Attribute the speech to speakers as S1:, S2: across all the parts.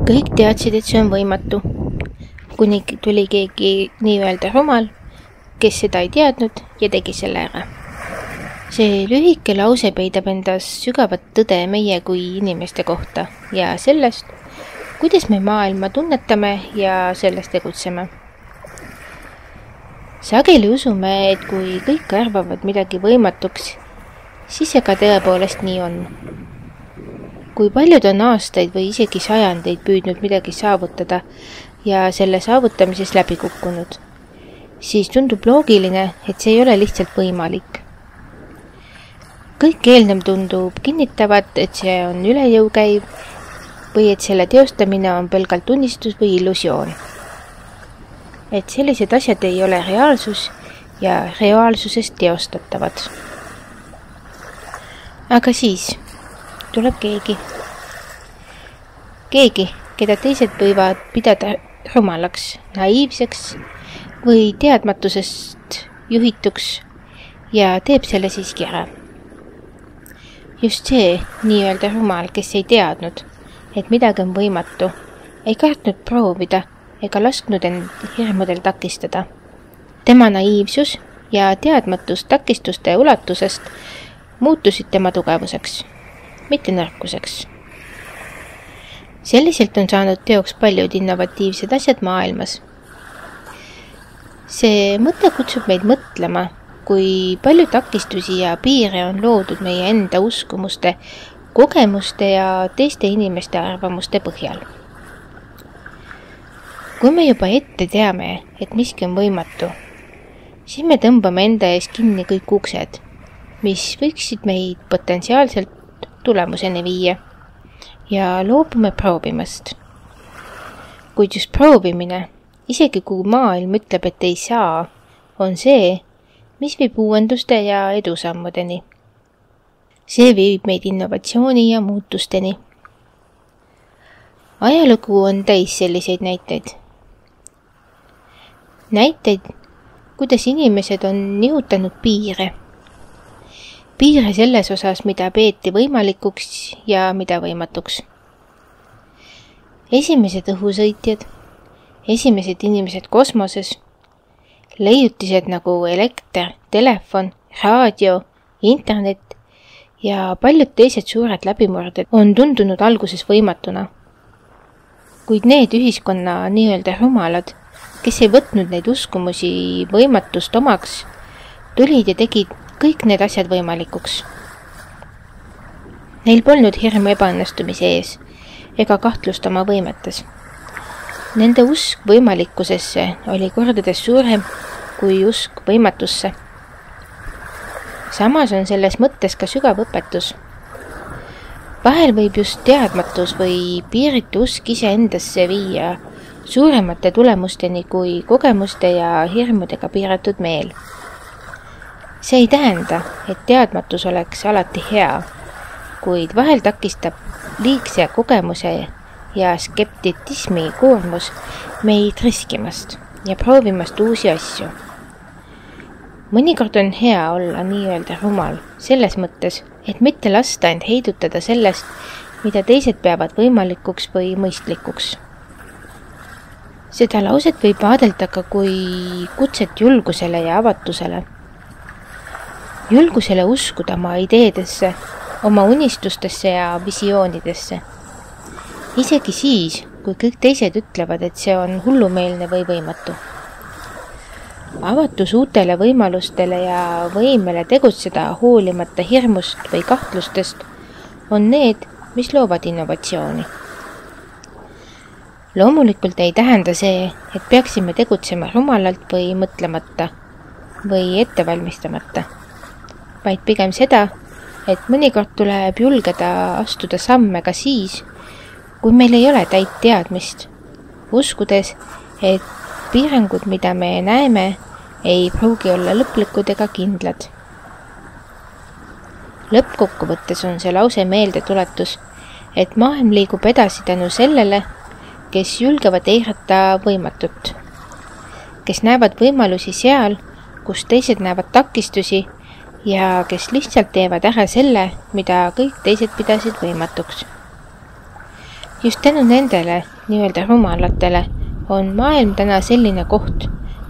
S1: Kõik teadsid, et see on võimatu, kuni tuli keegi nii-öelda rumal, kes seda ei teadnud ja tegi selle ära. See lühike lause peidab endas sügavat tõde meie kui inimeste kohta ja sellest, kuidas me maailma tunnetame ja selles tegutseme. Sageli usume, et kui kõik arvavad midagi võimatuks, siis see ka tõepoolest nii on. Kui paljud on aastaid või isegi sajandeid püüdnud midagi saavutada ja selle saavutamises läbi kukkunud, siis tundub loogiline, et see ei ole lihtsalt võimalik. Kõik eelnev tundub kinnitavad, et see on üle jõu käiv või et selle teostamine on pelgalt unistus või illusioon. Et sellised asjad ei ole reaalsus ja reaalsusest teostatavad. Aga siis tuleb keegi, keda teised võivad pidada rumalaks, naiivseks või teadmatusest juhituks ja teeb selle siiski ära. Just see nii-öelda rumal, kes ei teadnud, et midagi on võimatu, ei kartnud proovida ega lasknud end hirmudel takistada. Tema naiivsus ja teadmatus takistuste ulatusest muutusid tema tugevuseks, mitte nõrkuseks. Selliselt on saanud teoks paljud innovatiivsed asjad maailmas. See mõte kutsub meid mõtlema, kui palju takistusi ja piire on loodud meie enda uskumuste, kogemuste ja teiste inimeste arvamuste põhjal. Kui me juba ette teame, et miski on võimatu, siis me tõmbame enda ees kinni kõik uksed, mis võiksid meid potentsiaalselt tulemuseni viia ja loobume proovimast. Kuid just proovimine, isegi kui maailm ütleb, et ei saa, on see, mis viib uuenduste ja edusammudeni. See viib meid innovatsiooni ja muutusteni. Ajalugu on täis selliseid näiteid. Näiteid, kuidas inimesed on nihutanud piire. Piire selles osas, mida peeti võimalikuks ja mida võimatuks. Esimesed õhusõitjad, esimesed inimesed kosmoses, leiutised nagu elekter, telefon, raadio, internet ja paljud teised suured läbimurded on tundunud alguses võimatuna. Kuid need ühiskonna nii-öelda rumalad, kes ei võtnud neid uskumusi võimatust omaks, tulid ja tegid kõik need asjad võimalikuks. Neil polnud hirmu ebaõnnestumise ees ega kahtlust oma võimetes. Nende usk võimalikkusesse oli kordades suurem kui usk võimatusse. Samas on selles mõttes ka sügav õpetus. Vahel võib just teadmatus või piiritu usk iseendasse viia suuremate tulemusteni kui kogemuste ja hirmudega piiratud meel. See ei tähenda, et teadmatus oleks alati hea, kuid vahel takistab liigse kogemuse ja skeptitismi koormus meid riskimast ja proovimast uusi asju. Mõnikord on hea olla nii-öelda rumal selles mõttes, et mitte lasta end heidutada sellest, mida teised peavad võimalikuks või mõistlikuks. Seda lauset võib vaadelda ka kui kutset julgusele ja avatusele. Julgusele uskuda oma ideedesse, oma unistustesse ja visioonidesse. Isegi siis, kui kõik teised ütlevad, et see on hullumeelne või võimatu. Avatus uutele võimalustele ja võimele tegutseda hoolimata hirmust või kahtlustest on need, mis loovad innovatsiooni. Loomulikult ei tähenda see, et peaksime tegutsema rumalalt või mõtlemata või ettevalmistamata, vaid pigem seda, et mõnikord tuleb julgeda astuda samme ka siis, kui meil ei ole täit teadmist, uskudes, et piirangud, mida me näeme, ei pruugi olla lõplikud ega kindlad. Lõppkokkuvõttes on see lause meeldetuletus, et maailm liigub edasi tänu sellele, kes julgevad eirata võimatut, kes näevad võimalusi seal, kus teised näevad takistusi ja kes lihtsalt teevad ära selle, mida kõik teised pidasid võimatuks. just tänu nendele nii-öelda rumalatele on maailm täna selline koht,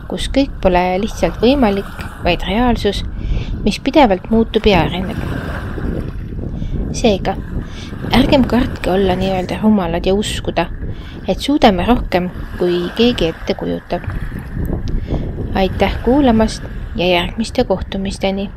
S1: kus kõik pole lihtsalt võimalik, vaid reaalsus, mis pidevalt muutub ja areneb. Seega, ärgem kartke olla nii-öelda rumalad ja uskuda, et suudame rohkem, kui keegi ette kujutab. Aitäh kuulamast ja järgmiste kohtumisteni!